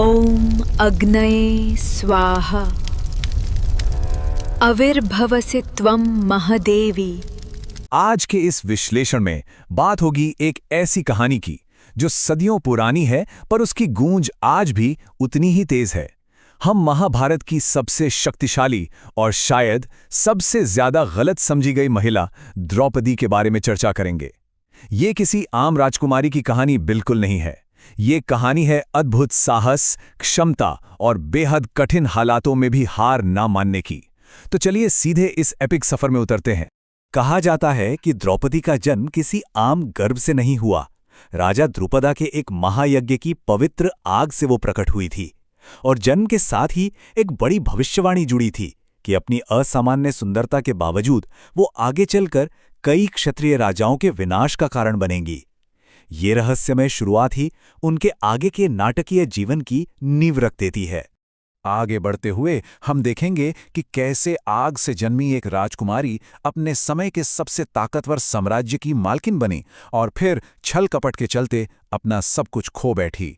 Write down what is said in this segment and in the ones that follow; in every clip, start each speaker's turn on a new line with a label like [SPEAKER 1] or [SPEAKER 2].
[SPEAKER 1] ओम अग्नये स्वाहा अविर्भवसि त्वं महादेवी।
[SPEAKER 2] आज के इस विश्लेषण में बात होगी एक ऐसी कहानी की जो सदियों पुरानी है, पर उसकी गूंज आज भी उतनी ही तेज है। हम महाभारत की सबसे शक्तिशाली और शायद सबसे ज्यादा गलत समझी गई महिला द्रौपदी के बारे में चर्चा करेंगे। ये किसी आम राजकुमारी की कहानी बिल्कुल नहीं है। ये कहानी है अद्भुत साहस, क्षमता और बेहद कठिन हालातों में भी हार ना मानने की। तो चलिए सीधे इस एपिक सफर में उतरते हैं।
[SPEAKER 3] कहा जाता है कि द्रौपदी का जन्म किसी आम गर्भ से नहीं हुआ। राजा द्रुपदा के एक महायज्ञ की पवित्र आग से वो प्रकट हुई थी, और जन्म के साथ ही एक बड़ी भविष्यवाणी जुड़ी थी कि अपनी असामान्य सुंदरता के बावजूद वो आगे चलकर कई क्षत्रिय राजाओं के विनाश का कारण बनेंगी। ये रहस्यमय शुरुआत ही उनके आगे के नाटकीय जीवन की नींव रख देती है।
[SPEAKER 2] आगे बढ़ते हुए हम देखेंगे कि कैसे आग से जन्मी एक राजकुमारी अपने समय के सबसे ताकतवर साम्राज्य की मालकिन बनी और फिर छल कपट के चलते अपना सब कुछ खो बैठी।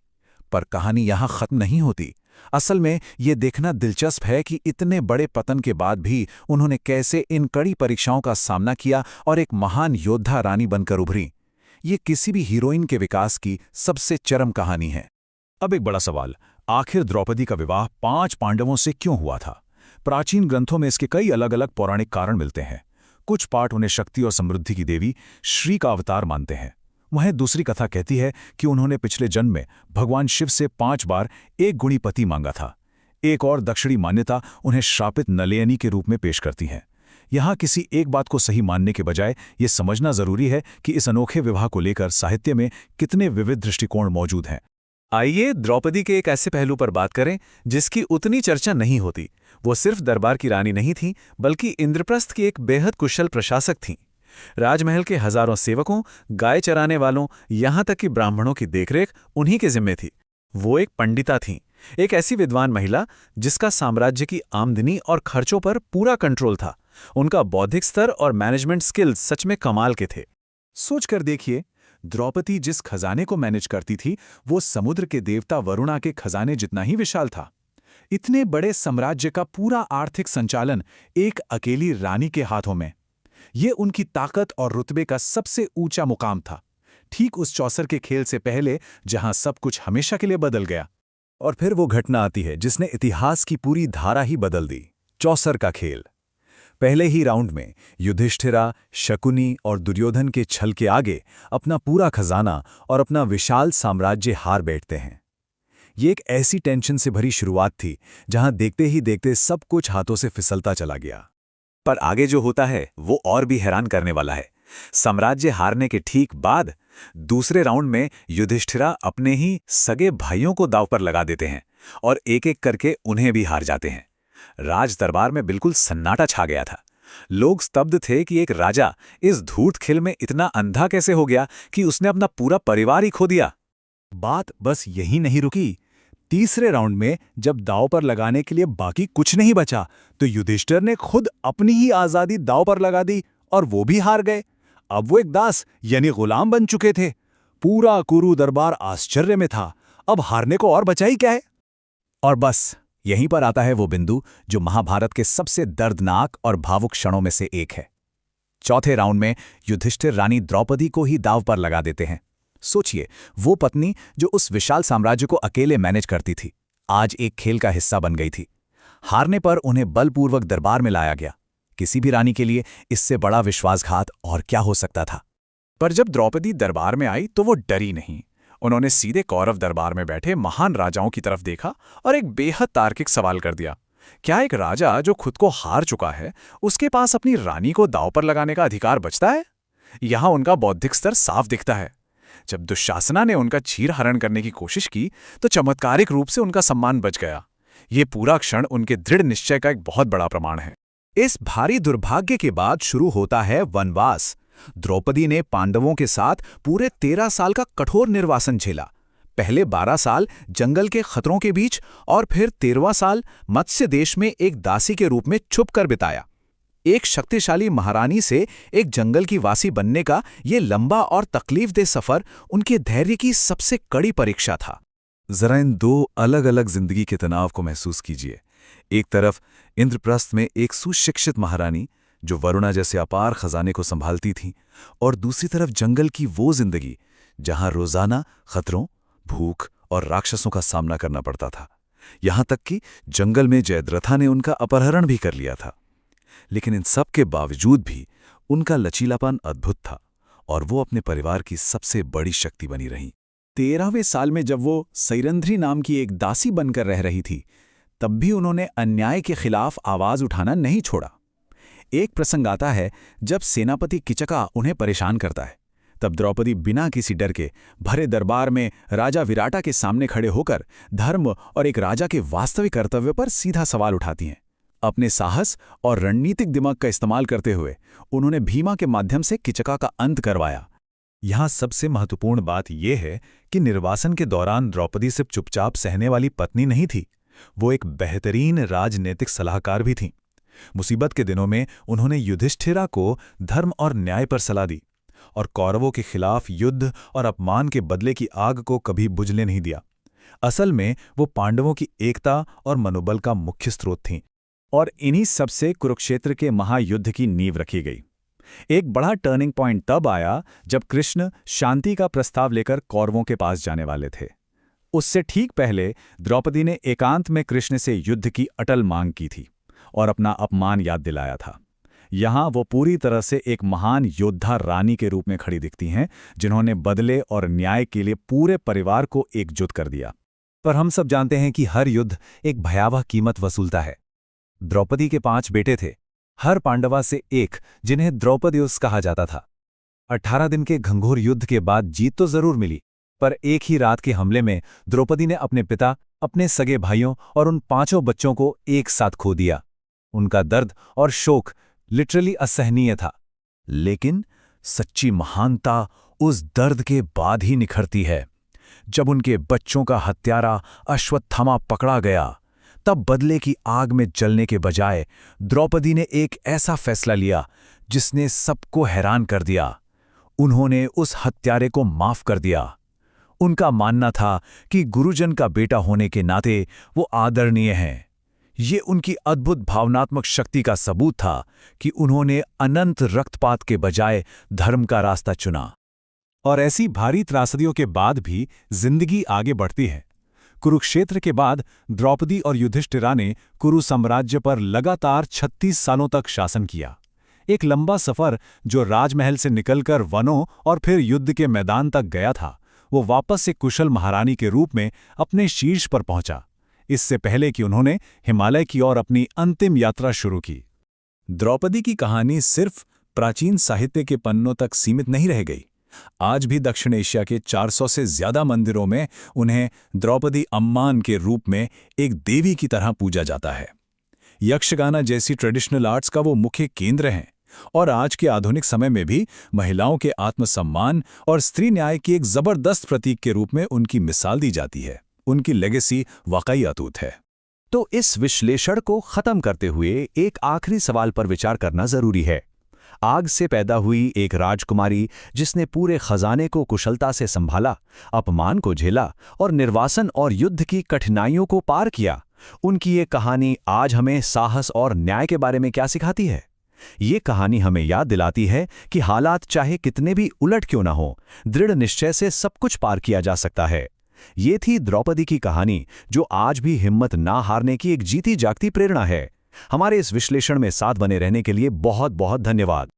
[SPEAKER 2] पर कहानी यहाँ खत्म नहीं होती। असल में ये देखना दिलचस्प है कि इतने बड़े पतन के बाद भी उन्होंने कैसे इन कड़ी परीक्षाओं का सामना किया और एक महान योद्धा रानी बनकर उभरी। ये किसी भी हीरोइन के विकास की सबसे चरम कहानी है। अब एक बड़ा सवाल, आखिर द्रौपदी का विवाह 5 पांडवों से क्यों हुआ था? प्राचीन ग्रंथों में इसके कई अलग अलग पौराणिक कारण मिलते हैं। कुछ पाठ उन्हें शक्ति और समृद्धि की देवी श्री का अवतार मानते हैं। वहीं दूसरी कथा कहती है कि उन्होंने पिछले जन्म में भगवान शिव से 5 बार एक गुणी पति मांगा था। एक और दक्षिणी मान्यता उन्हें श्रापित नलयनी के रूप में पेश करती है। यहाँ किसी एक बात को सही मानने के बजाय ये समझना जरूरी है कि इस अनोखे विवाह को लेकर साहित्य में कितने विविध दृष्टिकोण मौजूद हैं। आइए द्रौपदी के एक ऐसे पहलू पर बात करें जिसकी उतनी चर्चा नहीं होती। वो सिर्फ दरबार की रानी नहीं थी, बल्कि इंद्रप्रस्थ की एक बेहद कुशल प्रशासक थीं। राजमहल के हजारों सेवकों, गाय चराने वालों, यहाँ तक कि ब्राह्मणों की देखरेख उन्हीं के जिम्मे थी। वो एक पंडिता थीं, एक ऐसी विद्वान महिला जिसका साम्राज्य की आमदनी और खर्चों पर पूरा कंट्रोल था। उनका बौद्धिक स्तर और मैनेजमेंट स्किल्स सच में कमाल के थे। सोचकर देखिए, द्रौपदी जिस खजाने को मैनेज करती थी वो समुद्र के देवता वरुणा के खजाने जितना ही विशाल था। इतने बड़े साम्राज्य का पूरा आर्थिक संचालन एक अकेली रानी के हाथों में। ये उनकी ताकत और रुतबे का सबसे ऊंचा मुकाम था, ठीक उस चौसर के खेल से पहले जहां सब कुछ हमेशा के लिए बदल गया। और फिर वो घटना आती है जिसने इतिहास की पूरी धारा ही बदल दी, चौसर का खेल। पहले ही राउंड में युधिष्ठिरा, शकुनी और दुर्योधन के छल के आगे अपना पूरा खजाना और अपना विशाल साम्राज्य हार बैठते हैं। ये एक ऐसी टेंशन से भरी शुरुआत थी जहां देखते ही देखते सब कुछ हाथों से फिसलता चला गया।
[SPEAKER 3] पर आगे जो होता है वो और भी हैरान करने वाला है। साम्राज्य हारने के ठीक बाद दूसरे राउंड में युधिष्ठिरा अपने ही सगे भाइयों को दांव पर लगा देते हैं और एक एक करके उन्हें भी हार जाते हैं। राज दरबार में बिल्कुल सन्नाटा छा गया था। लोग स्तब्ध थे कि एक राजा इस धूर्त खेल में इतना अंधा कैसे हो गया कि उसने अपना पूरा परिवार ही खो दिया।
[SPEAKER 2] बात बस यही नहीं रुकी। तीसरे राउंड में जब दांव पर लगाने के लिए बाकी कुछ नहीं बचा तो युधिष्ठिर ने खुद अपनी ही आजादी दांव पर लगा दी और वो भी हार गए। अब वो एक दास यानी गुलाम बन चुके थे। पूरा कुरु दरबार आश्चर्य में था। अब हारने को और बचा ही क्या है? और बस यहीं पर आता है वो बिंदु जो महाभारत के सबसे दर्दनाक और भावुक क्षणों में से एक है। चौथे राउंड में युधिष्ठिर रानी द्रौपदी को ही दांव पर लगा देते हैं। सोचिए, वो पत्नी जो उस विशाल साम्राज्य को अकेले मैनेज करती थी, आज एक खेल का हिस्सा बन गई थी। हारने पर उन्हें बलपूर्वक दरबार में लाया गया। किसी भी रानी के लिए इससे बड़ा विश्वासघात और क्या हो सकता था? पर जब द्रौपदी दरबार में आई तो वो डरी नहीं। उन्होंने सीधे कौरव दरबार में बैठे महान राजाओं की तरफ देखा और एक बेहद तार्किक सवाल कर दिया। क्या एक राजा जो खुद को हार चुका है, उसके पास अपनी रानी को दांव पर लगाने का अधिकार बचता है? यहां उनका बौद्धिक स्तर साफ दिखता है। जब दुशासना ने उनका चीरहरण करने की कोशिश की तो चमत्कारिक रूप से उनका सम्मान बच गया। ये पूरा क्षण उनके दृढ़ निश्चय का एक बहुत बड़ा प्रमाण है। इस भारी दुर्भाग्य के बाद शुरू होता है वनवास। द्रौपदी ने पांडवों के साथ पूरे 13 साल का कठोर निर्वासन झेला। पहले 12 साल जंगल के खतरों के बीच और फिर 13वां साल मत्स्य देश में एक दासी के रूप में छुपकर बिताया। एक शक्तिशाली महारानी से एक जंगल की वासी बनने का ये लंबा और तकलीफदेह सफर उनके धैर्य की सबसे कड़ी परीक्षा था। जरा इन दो अलग अलग जिंदगी के तनाव को महसूस कीजिए। एक तरफ इंद्रप्रस्थ में एक सुशिक्षित महारानी जो वरुणा जैसे अपार खजाने को संभालती थी, और दूसरी तरफ जंगल की वो जिंदगी जहां रोजाना खतरों, भूख और राक्षसों का सामना करना पड़ता था। यहां तक कि जंगल में जयद्रथा ने उनका अपहरण भी कर लिया था। लेकिन इन सब के बावजूद भी उनका लचीलापन अद्भुत था और वो अपने परिवार की सबसे बड़ी शक्ति बनी रहीं।
[SPEAKER 4] 13वें साल में जब वो सैरंध्री नाम की एक दासी बनकर रह रही थी, तब भी उन्होंने अन्याय के खिलाफ आवाज उठाना नहीं छोड़ा। एक प्रसंग आता है जब सेनापति किचका उन्हें परेशान करता है। तब द्रौपदी बिना किसी डर के भरे दरबार में राजा विराटा के सामने खड़े होकर धर्म और एक राजा के वास्तविक कर्तव्य पर सीधा सवाल उठाती हैं। अपने साहस और रणनीतिक दिमाग का इस्तेमाल करते हुए उन्होंने भीमा के माध्यम से किचका का अंत करवाया।
[SPEAKER 3] यहाँ सबसे महत्वपूर्ण बात यह है कि निर्वासन के दौरान द्रौपदी सिर्फ चुपचाप सहने वाली पत्नी नहीं थी, वो एक बेहतरीन राजनीतिक सलाहकार भी थीं। मुसीबत के दिनों में उन्होंने युधिष्ठिरा को धर्म और न्याय पर सलाह दी और कौरवों के खिलाफ युद्ध और अपमान के बदले की आग को कभी बुझने नहीं दिया। असल में वो पांडवों की एकता और मनोबल का मुख्य स्रोत थीं।
[SPEAKER 4] और इन्हीं सबसे कुरुक्षेत्र के महायुद्ध की नींव रखी गई। एक बड़ा टर्निंग पॉइंट तब आया जब कृष्ण शांति का प्रस्ताव लेकर कौरवों के पास जाने वाले थे। उससे ठीक पहले द्रौपदी ने एकांत में कृष्ण से युद्ध की अटल मांग की थी और अपना अपमान याद दिलाया था। यहाँ वो पूरी तरह से एक महान योद्धा रानी के रूप में खड़ी दिखती हैं, जिन्होंने बदले और न्याय के लिए पूरे परिवार को एकजुट कर दिया।
[SPEAKER 3] पर हम सब जानते हैं कि हर युद्ध एक भयावह कीमत वसूलता है। द्रौपदी के 5 बेटे थे, हर पांडवा से एक, जिन्हें द्रौपदीयुस कहा जाता था। 18 दिन के घंघोर युद्ध के बाद जीत तो जरूर मिली, पर एक ही रात के हमले में द्रौपदी ने अपने पिता, अपने सगे भाइयों और उन 5 बच्चों को एक साथ खो दिया। उनका दर्द और शोक लिटरली असहनीय था।
[SPEAKER 2] लेकिन सच्ची महानता उस दर्द के बाद ही निखरती है। जब उनके बच्चों का हत्यारा अश्वत्थामा पकड़ा गया, तब बदले की आग में जलने के बजाय द्रौपदी ने एक ऐसा फैसला लिया जिसने सबको हैरान कर दिया। उन्होंने उस हत्यारे को माफ कर दिया। उनका मानना था कि गुरुजन का बेटा होने के नाते वो आदरणीय हैं। ये उनकी अद्भुत भावनात्मक शक्ति का सबूत था कि उन्होंने अनंत रक्तपात के बजाय धर्म का रास्ता चुना।
[SPEAKER 3] और ऐसी भारी त्रासदियों के बाद भी जिंदगी आगे बढ़ती है। कुरुक्षेत्र के बाद द्रौपदी और युधिष्ठिरा ने कुरु साम्राज्य पर लगातार 36 सालों तक शासन किया। एक लंबा सफर जो राजमहल से निकलकर वनों और फिर युद्ध के मैदान तक गया था, वो वापस से कुशल महारानी के रूप में अपने शीर्ष पर पहुंचा, इससे पहले कि उन्होंने हिमालय की ओर अपनी अंतिम यात्रा शुरू की।
[SPEAKER 4] द्रौपदी की कहानी सिर्फ प्राचीन साहित्य के पन्नों तक सीमित नहीं रह गई। आज भी दक्षिण एशिया के 400 से ज्यादा मंदिरों में उन्हें द्रौपदी अम्मान के रूप में एक देवी की तरह पूजा जाता है। यक्षगाना जैसी ट्रेडिशनल आर्ट्स का वो मुख्य केंद्र हैं और आज के आधुनिक समय में भी महिलाओं के आत्मसम्मान और स्त्री न्याय की एक जबरदस्त प्रतीक के रूप में उनकी मिसाल दी जाती है। उनकी लेगेसी वाकई अटूट है।
[SPEAKER 3] तो इस विश्लेषण को खत्म करते हुए एक आखिरी सवाल पर विचार करना जरूरी है। आग से पैदा हुई एक राजकुमारी जिसने पूरे खजाने को कुशलता से संभाला, अपमान को झेला और निर्वासन और युद्ध की कठिनाइयों को पार किया, उनकी ये कहानी आज हमें साहस और न्याय के बारे में क्या सिखाती है? ये कहानी हमें याद दिलाती है कि हालात चाहे कितने भी उलट क्यों ना हो, दृढ़ निश्चय से सब कुछ पार किया जा सकता है। ये थी द्रौपदी की कहानी, जो आज भी हिम्मत ना हारने की एक जीती जागती प्रेरणा है। हमारे इस विश्लेषण में साथ बने रहने के लिए बहुत बहुत धन्यवाद।